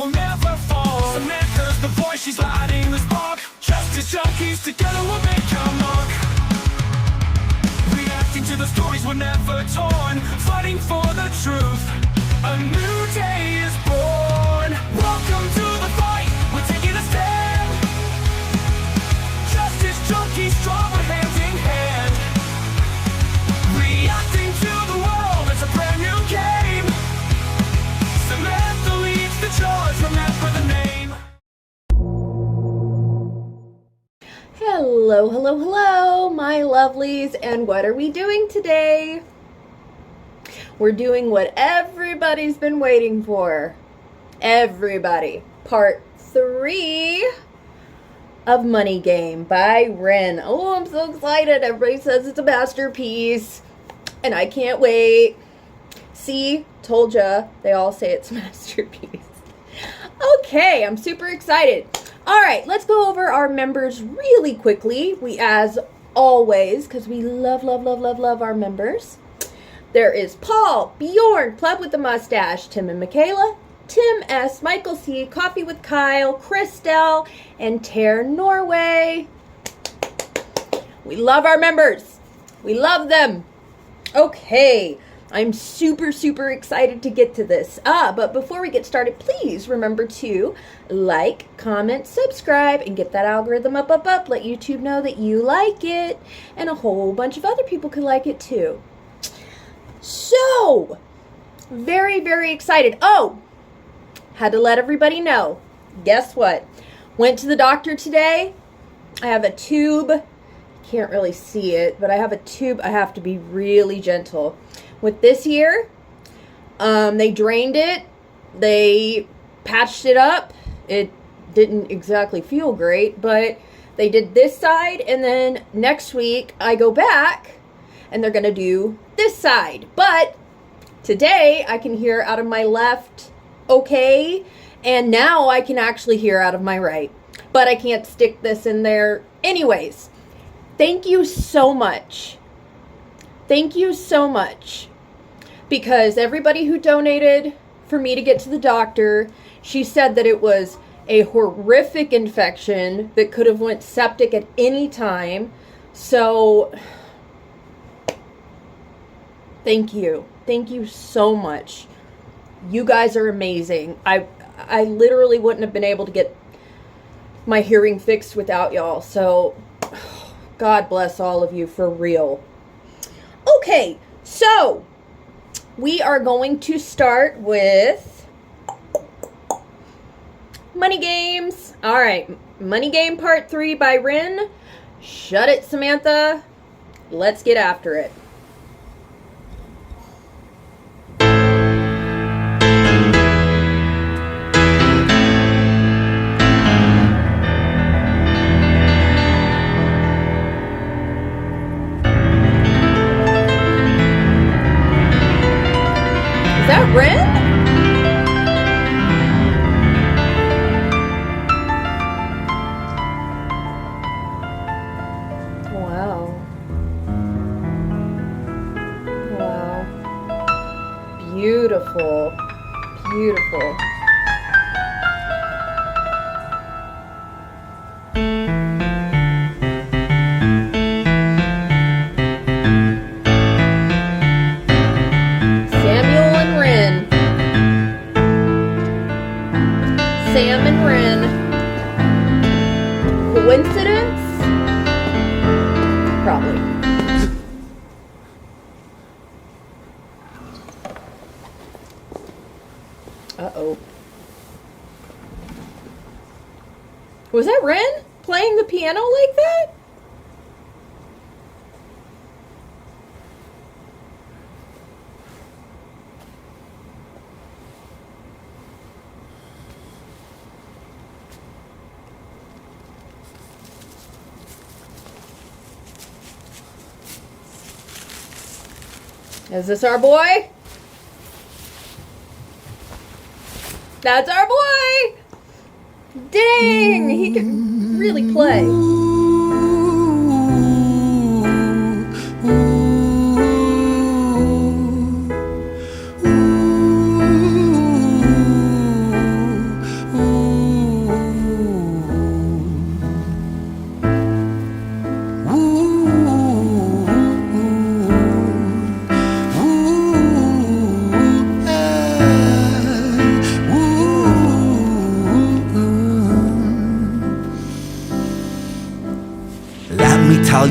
will never fall. Samantha's the voice, she's lighting the spark. Justice junkies, together we'll make our mark. Reacting to the stories we're never torn, fighting for the truth. A new day is born. Welcome to the fight, we're taking a stand. Justice junkies, strong, we're hand in hand. Reacting to the world, it's a brand new game. Samantha leads the charge, remember the name. Hello, hello, hello, my lovelies, and what are we doing today? We're doing what everybody's been waiting for. Everybody. Part 3 of Money Game by REN. Oh, I'm so excited. Everybody says it's a masterpiece, and I can't wait. See, told ya. They all say it's a masterpiece. Okay, I'm super excited. All right, let's go over our members really quickly. We, as always, because we love our members. There is Paul, Bjorn, Pleb with the Mustache, Tim and Michaela, Tim S, Michael C, Coffee with Kyle, Christelle, and Tare Norway. We love our members. We love them. Okay, I'm super excited to get to this. But before we get started, please remember to like, comment, subscribe, and get that algorithm up. Let YouTube know that you like it, and a whole bunch of other people could like it too. So, very excited. Oh, had to let everybody know. Guess what? Went to the doctor today. I have a tube. Can't really see it, but I have a tube. I have to be really gentle with this here. They drained it. They patched it up. It didn't exactly feel great, but they did this side, and then next week I go back and they're gonna do this side. But today I can hear out of my left okay, and now I can actually hear out of my right, but I can't stick this in there. Anyways, thank you so much. Thank you so much, because everybody who donated for me to get to the doctor, she said that it was a horrific infection that could have went septic at any time. So thank you. Thank you so much. You guys are amazing. I literally wouldn't have been able to get my hearing fixed without y'all. So God bless all of you, for real. Okay, so we are going to start with Money Games. All right, Money Game Part 3 by REN. Shut it, Samantha. Let's get after it. Is that REN? Beautiful, beautiful. Samuel and REN. Sam and REN. Coincidence? Probably. Uh-oh. Was that REN playing the piano like that? Is this our boy? That's our boy! Dang! He can really play.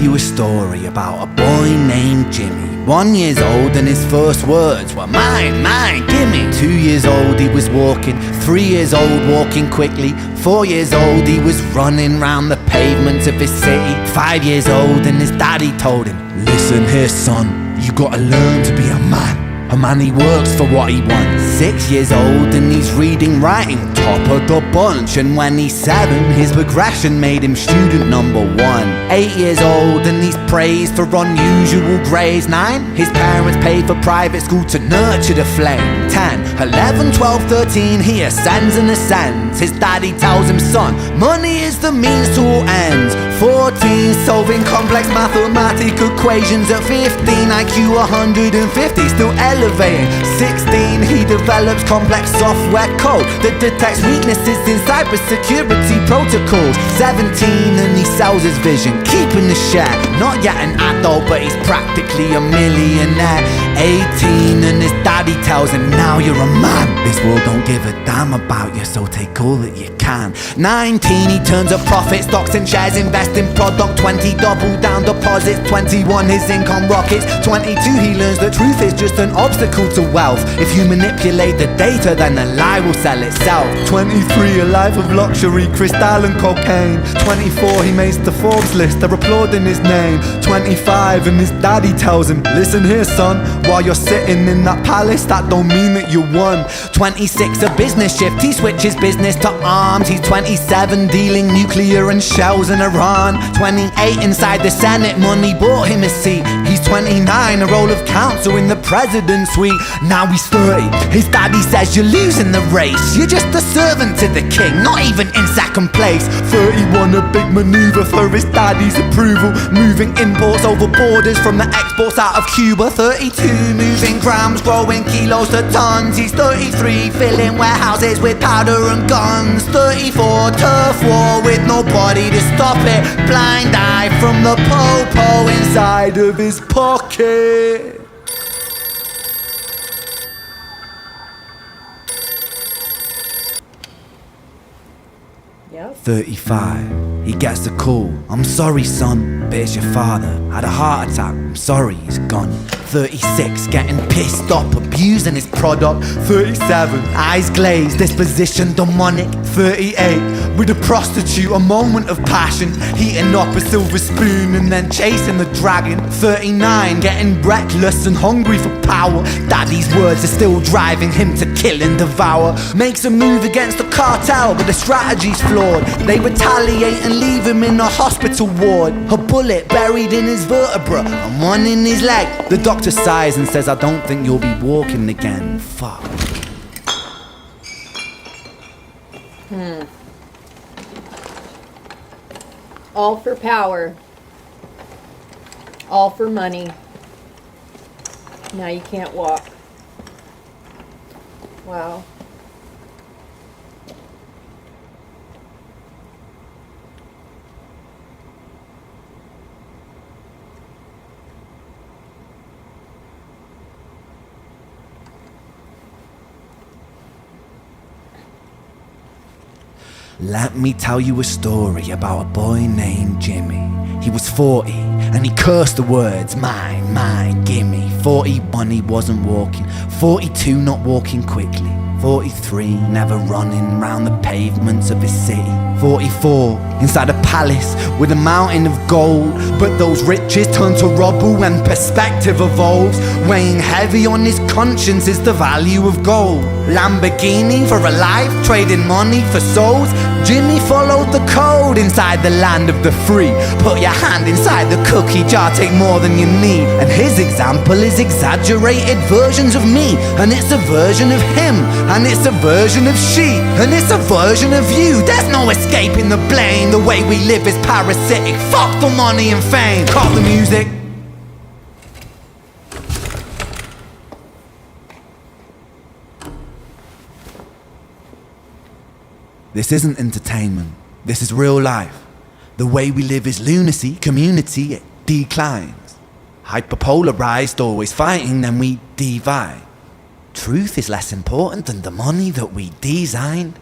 you a story about a boy named Jimmy. 1 year old and his first words were mine, mine, gimme. 2 years old he was walking, 3 years old walking quickly. 4 years old he was running round the pavements of his city. 5 years old and his daddy told him, listen here son, you gotta learn to be a man. A man, he works for what he wants. 6 years old and he's reading, writing, top of the bunch. And when he's 7, his progression made him student number 1. 8 years old and he's praised for unusual grades. 9, his parents paid for private school to nurture the flame. 10, 11, 12, 13, he ascends and ascends. His daddy tells him, son, money is the means to all ends. 14, solving complex mathematical equations. At 15, IQ 150, still elevating. 16, he develops complex software code that detects weaknesses in cybersecurity protocols. 17, and he sells his vision, keeping the share. Not yet an adult, but he's practically a millionaire. 18, and his daddy tells him, now you're a man. This world don't give a damn about you, so take all that you can. 19, he turns a profit, stocks and shares, invest in product. 20, double down deposits. 21, his income rockets. 22, he learns the truth is just an obstacle to wealth. If you manipulate the data, then the lie will sell itself. 23, a life of luxury, crystal and cocaine. 24, he makes the Forbes list, they're applauding his name. 25, and his daddy tells him, listen here son, while you're sitting in that palace, that don't mean that you won. 26, a business shift, he switches business to arms. He's 27, dealing nuclear and shells in Iran. 28, inside the Senate, money bought him a seat. He's 29, a role of counsel in the president's suite. Now he's 30, his daddy says you're losing the race. You're just a servant to the king, not even in second place. 31, a big maneuver for his daddy's approval, moving imports over borders from the exports out of Cuba. 32, moving grams, growing kilos to tons. He's 33, filling warehouses with powder and guns. 34, turf war with nobody to stop it. Blind eye from the po-po inside of his pocket. Yep. 35, he gets a call. I'm sorry son, but it's your father. Had a heart attack, I'm sorry, he's gone. 36, getting pissed off, abusing his product. 37, eyes glazed, disposition demonic. 38, with a prostitute, a moment of passion, heating up a silver spoon and then chasing the dragon. 39, getting reckless and hungry for power. Daddy's words are still driving him to kill and devour. Makes a move against the cartel, but the strategy's flawed. They retaliate and leave him in a hospital ward. A bullet buried in his vertebra and one in his leg. The doctor sighs and says, I don't think you'll be walking again. Fuck. All for power. All for money. Now you can't walk. Wow. Let me tell you a story about a boy named Jimmy. He was 40 and he cursed the words, mine, mine, gimme. 41, he wasn't walking. 42, not walking quickly. 43, never running round the pavements of his city. 44, inside a palace with a mountain of gold. But those riches turn to rubble and perspective evolves. Weighing heavy on his conscience is the value of gold. Lamborghini for a life, trading money for souls. Jimmy followed the code inside the land of the free. Put your hand inside the cookie jar, take more than you need. And his example is exaggerated versions of me. And it's a version of him, and it's a version of she, and it's a version of you. There's no escaping the blame. The way we live is parasitic. Fuck the money and fame. Cut the music. This isn't entertainment. This is real life. The way we live is lunacy. Community, it declines. Hyperpolarized, always fighting, then we divide. Truth is less important than the money that we designed.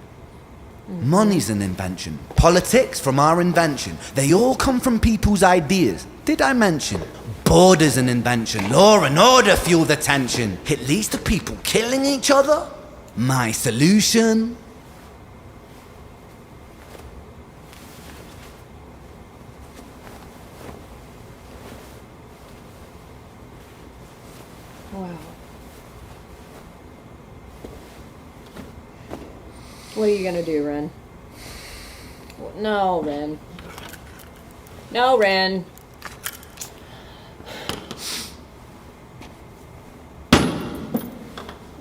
Money's an invention. Politics from our invention. They all come from people's ideas. Did I mention? Border's an invention. Law and order fuel the tension. It leads to people killing each other. My solution? Wow. What are you gonna do, Ren? No, Ren. No, Ren.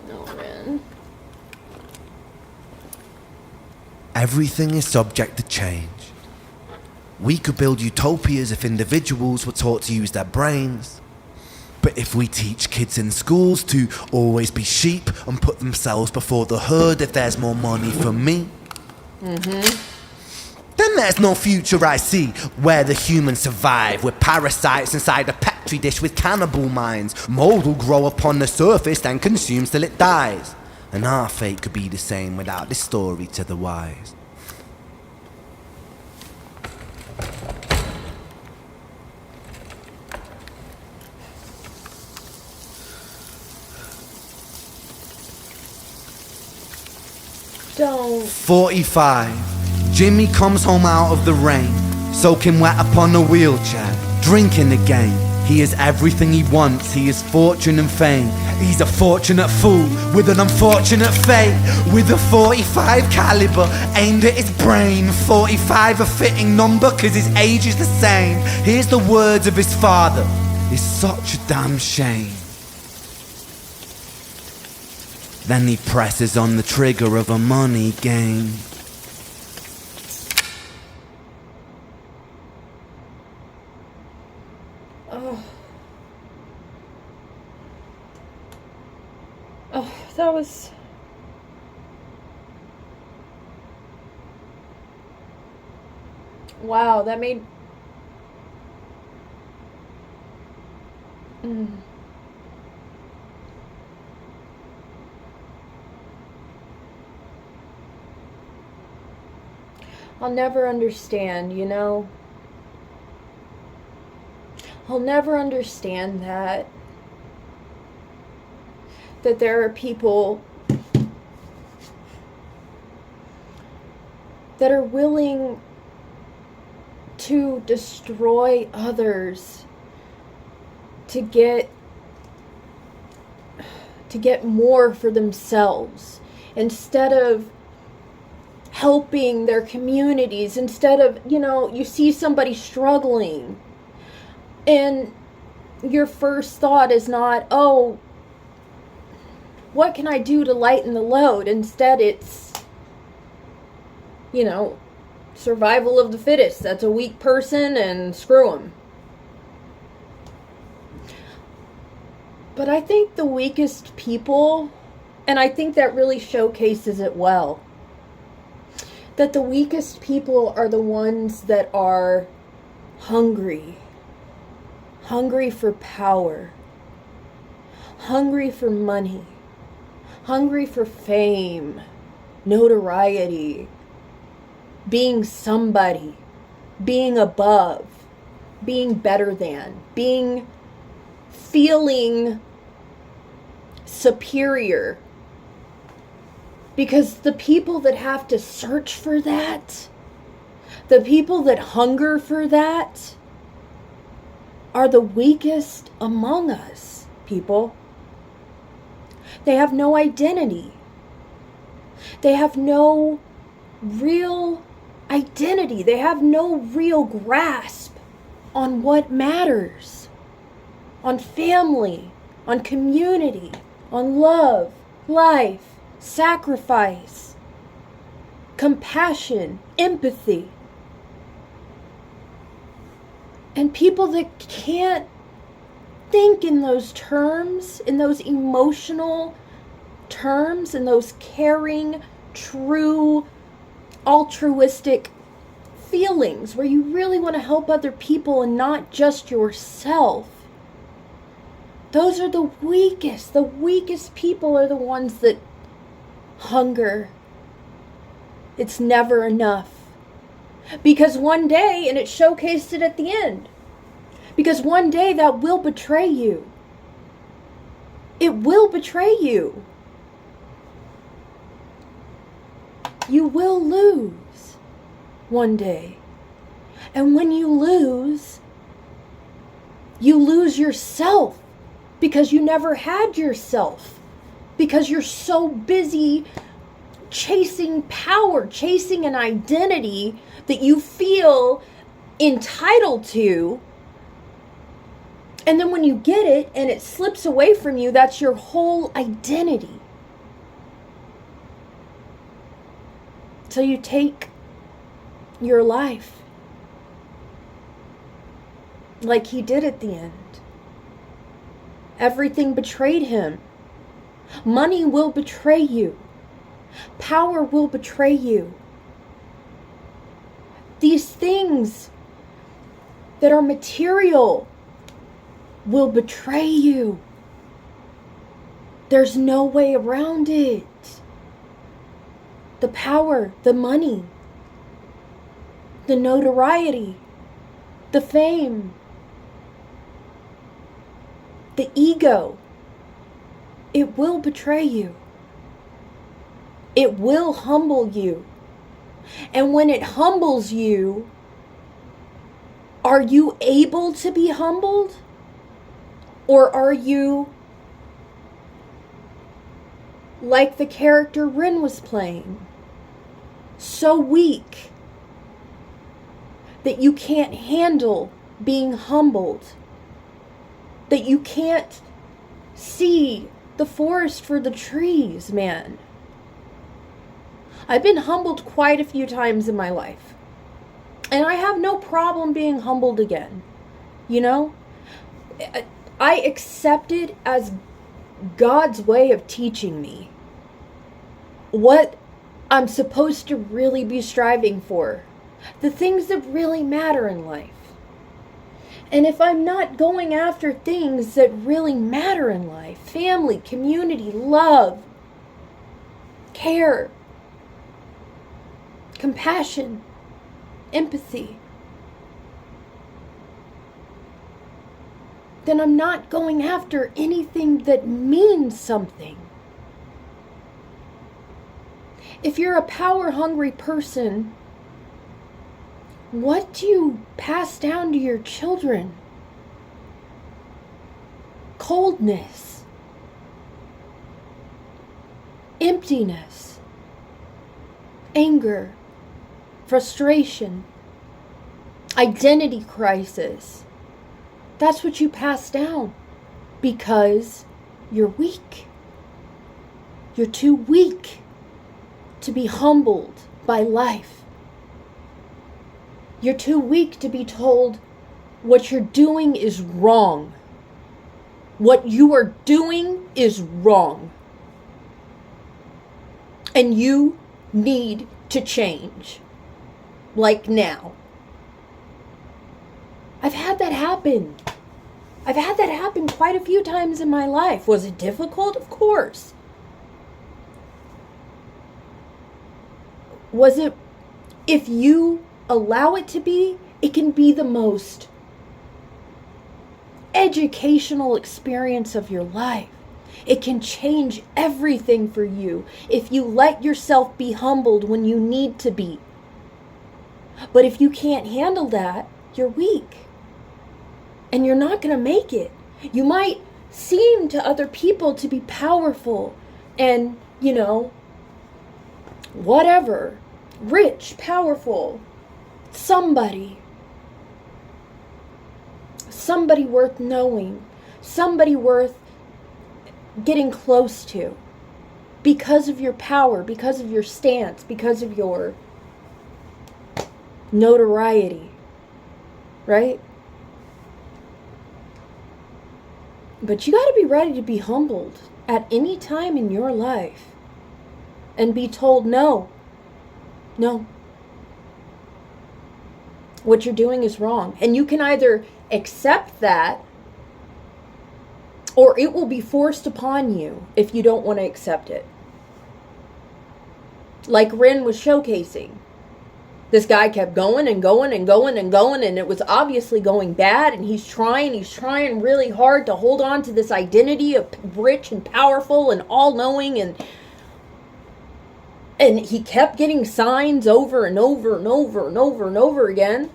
No, Ren. Everything is subject to change. We could build utopias if individuals were taught to use their brains. But if we teach kids in schools to always be sheep and put themselves before the herd if there's more money for me, then there's no future I see where the humans survive with parasites inside a petri dish with cannibal minds. Mold will grow upon the surface and consumes till it dies. And our fate could be the same without this story to the wise. Don't. 45. Jimmy comes home out of the rain, soaking wet upon a wheelchair, drinking again. He is everything he wants, he is fortune and fame. He's a fortunate fool with an unfortunate fate. With a 45 caliber aimed at his brain. 45 a fitting number cause his age is the same. Here's the words of his father, it's such a damn shame. Then he presses on the trigger of a money game. Oh, that was... Wow, that made... I'll never understand, you know? I'll never understand that there are people that are willing to destroy others to get more for themselves instead of helping their communities, instead of, you know, you see somebody struggling and your first thought is not, oh, what can I do to lighten the load? Instead it's, you know, survival of the fittest. That's a weak person and screw them. But I think the weakest people, and I think that really showcases it well, that the weakest people are the ones that are hungry. Hungry for power. Hungry for money. Hungry for fame. Notoriety. Being somebody. Being above. Being better than. Feeling superior. Because the people that have to search for that, the people that hunger for that, are the weakest among us, people. They have no identity. They have no real identity. They have no real grasp on what matters. On family, on community, on love, life, sacrifice, compassion, empathy. And people that can't think in those terms, in those emotional terms, in those caring, true, altruistic feelings where you really want to help other people and not just yourself. Those are the weakest. The weakest people are the ones that hunger It's never enough. Because one day, and it showcased it at the end, because one day that will betray you. It will betray you. You will lose one day. And when you lose yourself, because you never had yourself, because you're so busy chasing power, chasing an identity that you feel entitled to. And then when you get it and it slips away from you, that's your whole identity. So you take your life like he did at the end. Everything betrayed him. Money will betray you. Power will betray you. These things that are material will betray you. There's no way around it. The power, the money, the notoriety, the fame, the ego, it will betray you. It will humble you. And when it humbles you, are you able to be humbled? Or are you like the character REN was playing? So weak that you can't handle being humbled. That you can't see the forest for the trees, man. I've been humbled quite a few times in my life. And I have no problem being humbled again. You know? I accept it as God's way of teaching me what I'm supposed to really be striving for. The things that really matter in life. And if I'm not going after things that really matter in life, family, community, love, care, compassion, empathy, then I'm not going after anything that means something. If you're a power-hungry person, what do you pass down to your children? Coldness, emptiness, anger, frustration, identity crisis. That's what you pass down because you're weak. You're too weak to be humbled by life. You're too weak to be told what you're doing is wrong. What you are doing is wrong. And you need to change. Like now. I've had that happen. I've had that happen quite a few times in my life. Was it difficult? Of course. Was it, if you allow it to be, it can be the most educational experience of your life. It can change everything for you if you let yourself be humbled when you need to be. But if you can't handle that, you're weak. And you're not going to make it. You might seem to other people to be powerful and, whatever. Rich, powerful. Somebody worth knowing, somebody worth getting close to because of your power, because of your stance, because of your notoriety, right? But you got to be ready to be humbled at any time in your life and be told no. What you're doing is wrong. And you can either accept that or it will be forced upon you if you don't want to accept it. like Ren was showcasing. This guy kept going and going and going and going, and it was obviously going bad, and he's trying really hard to hold on to this identity of rich and powerful and all-knowing, and he kept getting signs over and over and over and over and over again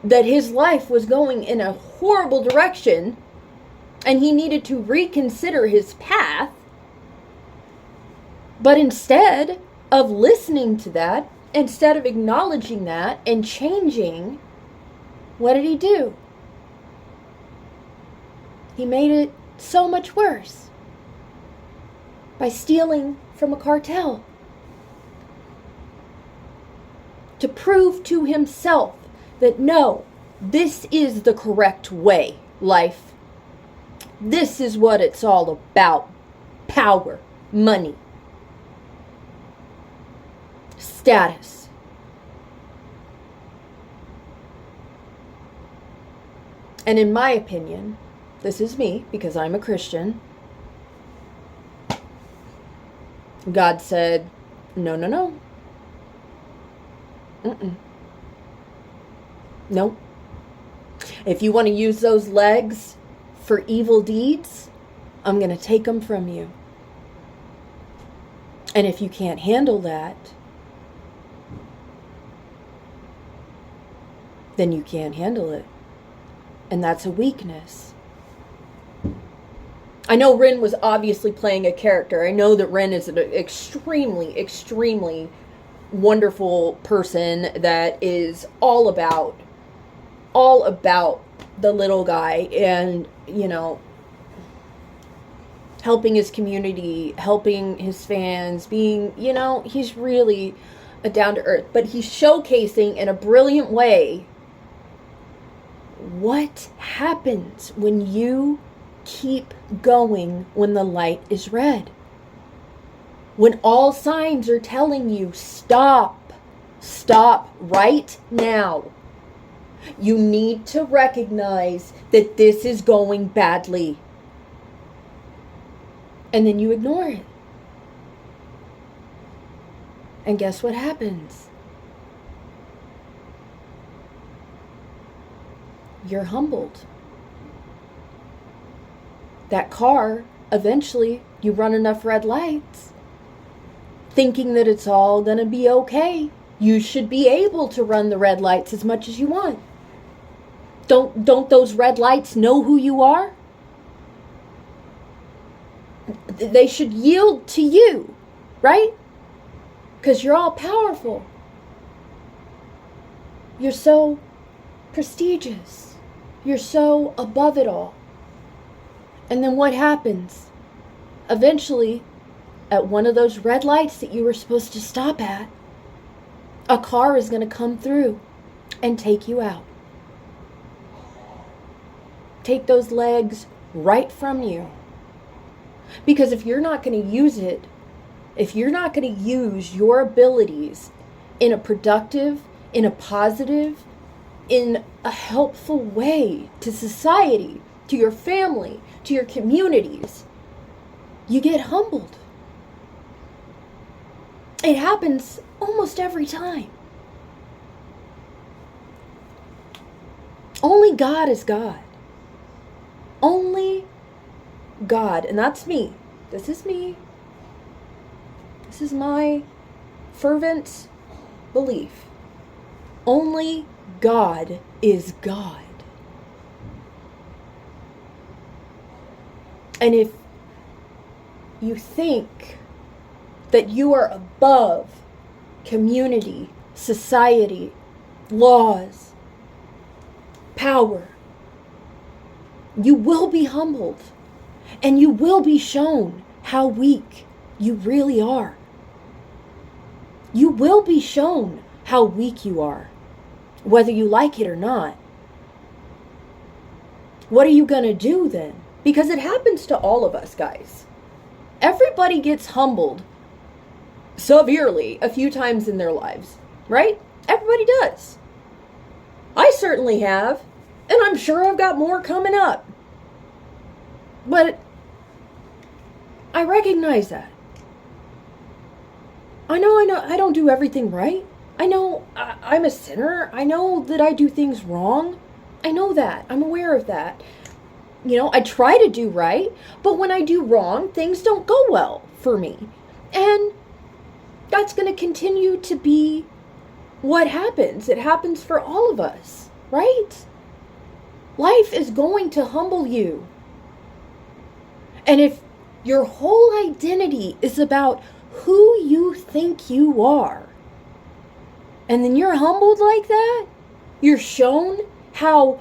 that his life was going in a horrible direction, and he needed to reconsider his path. But instead of listening to that, instead of acknowledging that and changing, what did he do? He made it so much worse by stealing from a cartel to prove to himself that no, this is the correct way, life. This is what it's all about. Power, money, status. And in my opinion, this is me because I'm a Christian, God said, no, no, no. No. If you want to use those legs for evil deeds, I'm going to take them from you. And if you can't handle that, then you can't handle it. And that's a weakness. I know Ren was obviously playing a character. I know that Ren is an extremely, extremely wonderful person that is all about the little guy and, you know, helping his community, helping his fans, being, you know, he's really a down to earth. But he's showcasing in a brilliant way what happens when you keep going when the light is red. When all signs are telling you, stop right now. You need to recognize that this is going badly. And then you ignore it. And guess what happens? You're humbled. That car, eventually, you run enough red lights, thinking that it's all going to be okay. You should be able to run the red lights as much as you want. Don't those red lights know who you are? They should yield to you, right? Because you're all powerful. You're so prestigious. You're so above it all. And then what happens? Eventually, at one of those red lights that you were supposed to stop at, a car is going to come through and take you out. Take those legs right from you. Because if you're not going to use it, if you're not going to use your abilities in a productive, in a positive, in a helpful way to society, to your family, to your communities, you get humbled. It happens almost every time. Only God is God. Only God, and that's me. This is me. This is my fervent belief. Only God is God. And if you think that you are above community, society, laws, power, you will be humbled and you will be shown how weak you really are. You will be shown how weak you are, whether you like it or not. What are you going to do then? Because it happens to all of us, guys. Everybody gets humbled severely a few times in their lives, right? Everybody does. I certainly have, and I'm sure I've got more coming up. But I recognize that. I don't do everything right. I know I'm a sinner. I know that I do things wrong. I know that. I'm aware of that. I try to do right, but when I do wrong, things don't go well for me. And that's going to continue to be what happens. It happens for all of us, right? Life is going to humble you. And if your whole identity is about who you think you are, and then you're humbled like that, you're shown how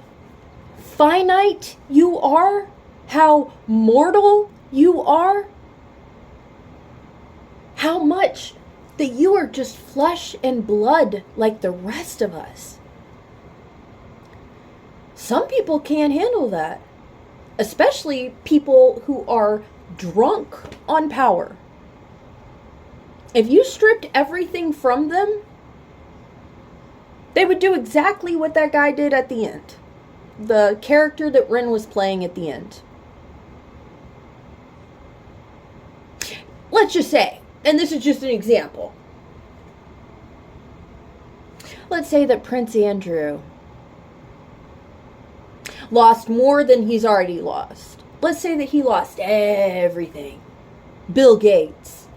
finite you are, how mortal you are, how much that you are just flesh and blood like the rest of us. Some people can't handle that, especially people who are drunk on power. If you stripped everything from them, they would do exactly what that guy did at the end. The character that REN was playing at the end. Let's just say, and this is just an example. Let's say that Prince Andrew lost more than he's already lost. Let's say that he lost everything. Bill Gates.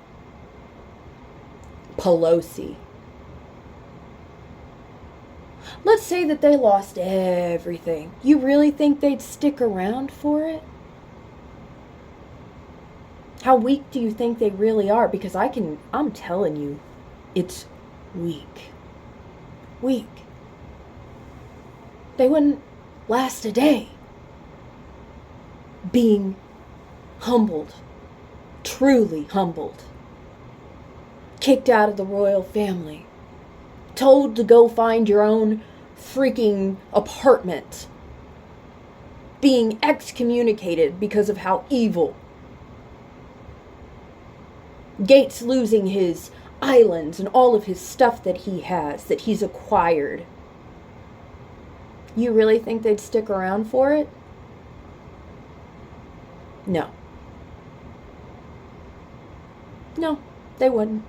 Pelosi. Let's say that they lost everything. You really think they'd stick around for it? How weak do you think they really are? Because I'm telling you, it's weak. Weak. They wouldn't last a day being humbled, truly humbled, kicked out of the royal family, told to go find your own freaking apartment, being excommunicated because of how evil, Gates losing his islands and all of his stuff that he has, that he's acquired. You really think they'd stick around for it? No. No, they wouldn't.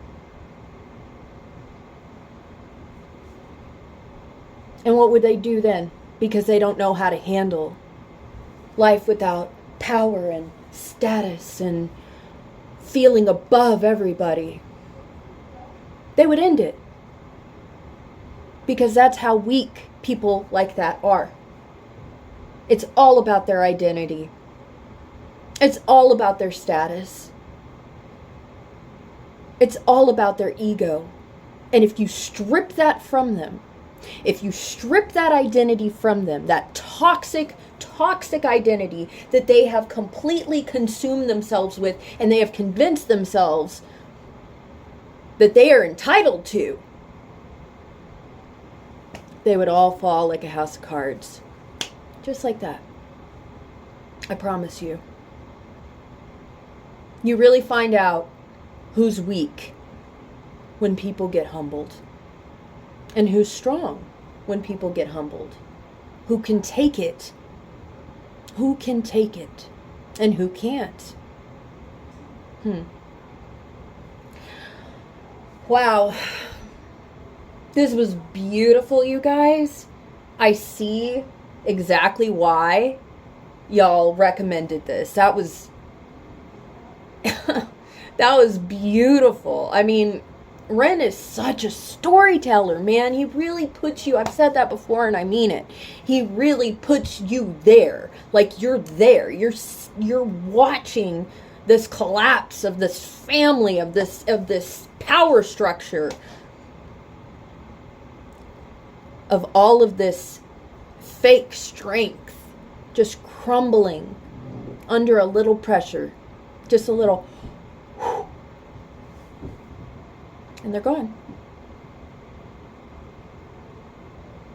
And what would they do then? Because they don't know how to handle life without power and status and feeling above everybody. They would end it. Because that's how weak people like that are. It's all about their identity. It's all about their status. It's all about their ego. And if you strip that from them, if you strip that identity from them, that toxic identity that they have completely consumed themselves with, and they have convinced themselves that they are entitled to, they would all fall like a house of cards. Just like that. I promise you. You really find out who's weak when people get humbled. And who's strong when people get humbled. Who can take it. Who can take it. And who can't. Wow. This was beautiful, you guys. I see exactly why y'all recommended this. That was that was beautiful. I mean, REN is such a storyteller, man. He really puts you, I've said that before and I mean it. He really puts you there. Like you're there. You're watching this collapse of this family, of this power structure, of all of this fake strength just crumbling under a little pressure. Just a little, and they're gone.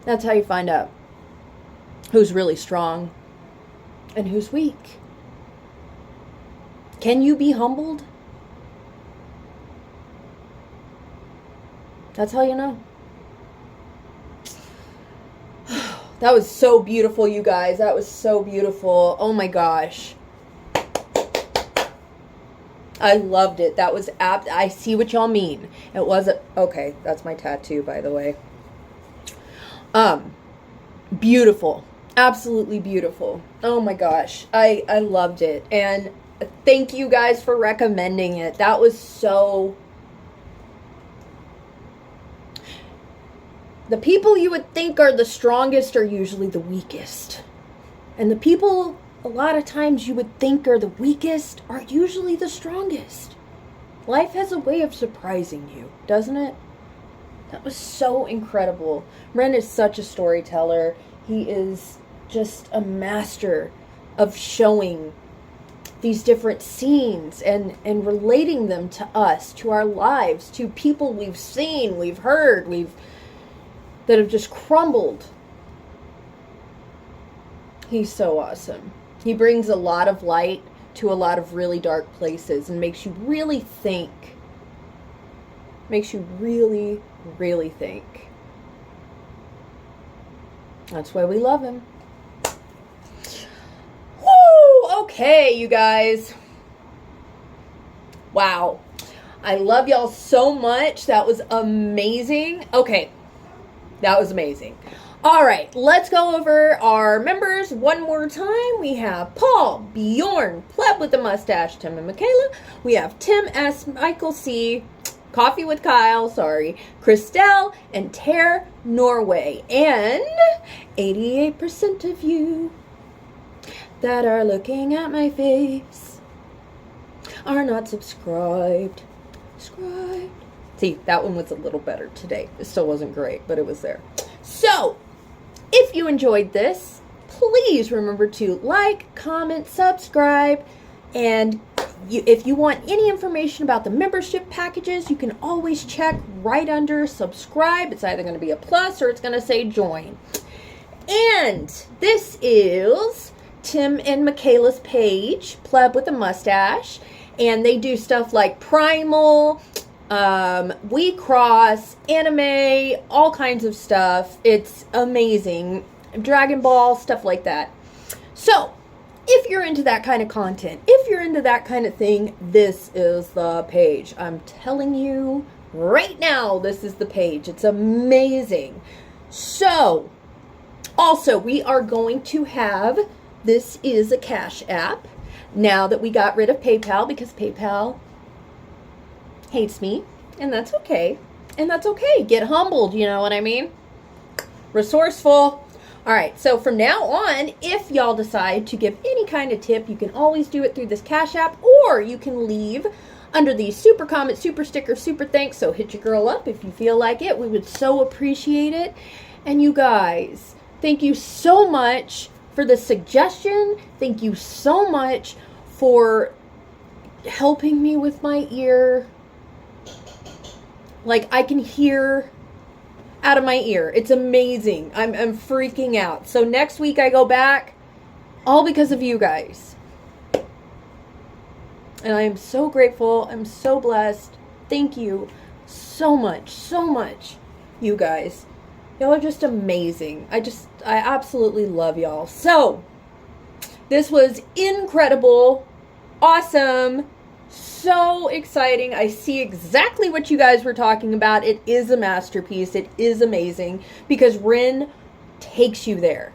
That's how you find out who's really strong and who's weak. Can you be humbled? That's how you know. That was so beautiful, you guys. That was so beautiful. Oh my gosh. I loved it. That was I see what y'all mean. It wasn't okay. That's my tattoo, by the way. Beautiful, absolutely beautiful. Oh my gosh, I loved it, and thank you guys for recommending it. That was so. The people you would think are the strongest are usually the weakest, and the people a lot of times you would think are the weakest are usually the strongest. Life has a way of surprising you, doesn't it? That was so incredible. Ren is such a storyteller. He is just a master of showing these different scenes and relating them to us, to our lives, to people we've seen, we've heard, that have just crumbled. He's so awesome. He brings a lot of light to a lot of really dark places and makes you really think. Makes you really, really think. That's why we love him. Woo! Okay, you guys. Wow. I love y'all so much. That was amazing. Okay. That was amazing. All right, let's go over our members one more time. We have Paul, Bjorn, Pleb with the Mustache, Tim and Michaela. We have Tim S, Michael C, Coffee with Kyle, sorry, Christelle, and Tare Norway. And 88% of you that are looking at my face are not subscribed. Subscribed. See, that one was a little better today. It still wasn't great, but it was there. So, if you enjoyed this, please remember to like, comment, subscribe, and if you want any information about the membership packages, you can always check right under subscribe. It's either going to be a plus or it's going to say join. And this is Tim and Michaela's page, Pleb with a Mustache, and they do stuff like Primal, We Cross, anime, all kinds of stuff. It's amazing. Dragon Ball, stuff like that. So, if you're into that kind of content, if you're into that kind of thing, this is the page. I'm telling you right now, this is the page. It's amazing. So, also, we are going to have, this is a Cash App, now that we got rid of PayPal, because PayPal hates me, and that's okay. And that's okay. Get humbled, you know what I mean? Resourceful. All right, so from now on, if y'all decide to give any kind of tip, you can always do it through this Cash App, or you can leave under the super comment, super sticker, super thanks. So hit your girl up if you feel like it. We would so appreciate it. And you guys, thank you so much for the suggestion. Thank you so much for helping me with my ear. Like, I can hear out of my ear. It's amazing. I'm freaking out. So next week I go back, all because of you guys. And I am so grateful. I'm so blessed. Thank you so much, you guys. Y'all are just amazing. I absolutely love y'all. So, this was incredible, awesome, so exciting. I see exactly what you guys were talking about. It is a masterpiece. It is amazing because REN takes you there.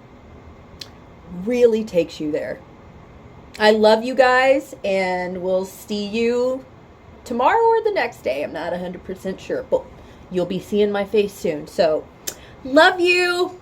Really takes you there. I love you guys, and we'll see you tomorrow or the next day. I'm not 100% sure, but you'll be seeing my face soon. So, love you.